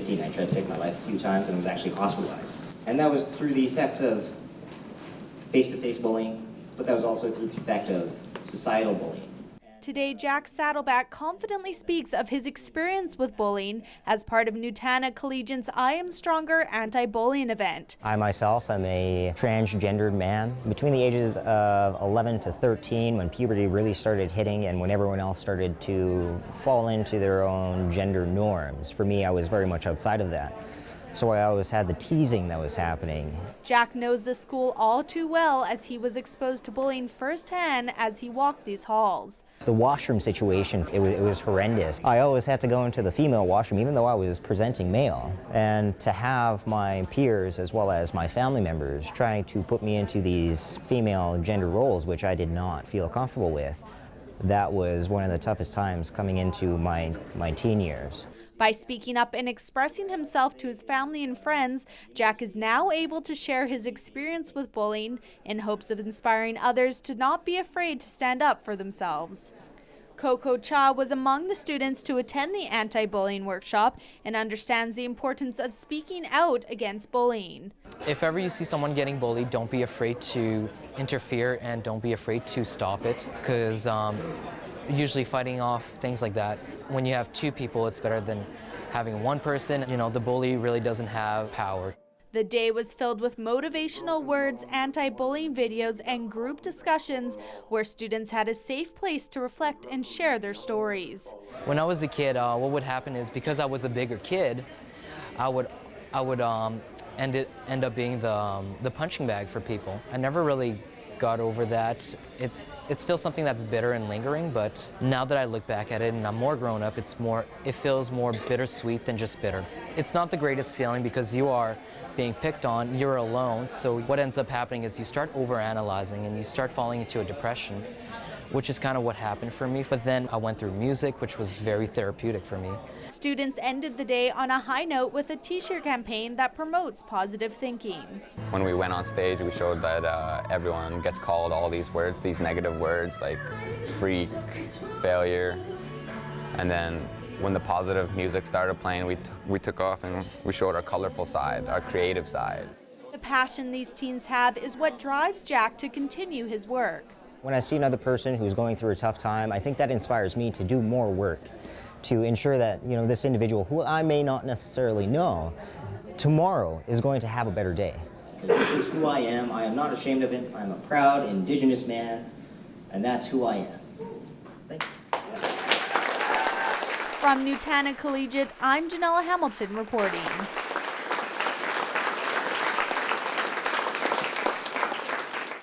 15. I tried to take my life a few times and was actually hospitalized. And that was through the effect of face-to-face bullying, but that was also through the effect of societal bullying. Today, Jack Saddleback confidently speaks of his experience with bullying as part of Nutana Collegiate's I Am Stronger anti-bullying event. I myself am a transgendered man. Between the ages of 11 to 13, when puberty really started hitting and when everyone else started to fall into their own gender norms, for me, I was very much outside of that. So I always had the teasing that was happening. Jack knows the school all too well as he was exposed to bullying firsthand as he walked these halls. The washroom situation, it was horrendous. I always had to go into the female washroom even though I was presenting male. And to have my peers as well as my family members trying to put me into these female gender roles, which I did not feel comfortable with, that was one of the toughest times coming into my teen years. By speaking up and expressing himself to his family and friends, Jack is now able to share his experience with bullying in hopes of inspiring others to not be afraid to stand up for themselves. Coco Cha was among the students to attend the anti-bullying workshop and understands the importance of speaking out against bullying. If ever you see someone getting bullied, don't be afraid to interfere and don't be afraid to stop it, because usually fighting off things like that, when you have two people, it's better than having one person. You know, the bully really doesn't have power. The day was filled with motivational words, anti-bullying videos, and group discussions where students had a safe place to reflect and share their stories. When I was a kid, what would happen is because I was a bigger kid, I would end up being the punching bag for people. I never really got over that. It's still something that's bitter and lingering, but now that I look back at it and I'm more grown up, it feels more bittersweet than just bitter. It's not the greatest feeling because you are being picked on, you're alone, so what ends up happening is you start overanalyzing and you start falling into a depression, which is kind of what happened for me. But then I went through music, which was very therapeutic for me. Students ended the day on a high note with a t-shirt campaign that promotes positive thinking. When we went on stage, we showed that everyone gets called all these words, these negative words like freak, failure, and then when the positive music started playing, we took off and we showed our colorful side, our creative side. The passion these teens have is what drives Jack to continue his work. When I see another person who's going through a tough time, I think that inspires me to do more work, to ensure that, you know, this individual, who I may not necessarily know, tomorrow is going to have a better day. This is who I am. I am not ashamed of it. I'm a proud Indigenous man, and that's who I am. Thank you. From Nutana Collegiate, I'm Janella Hamilton reporting.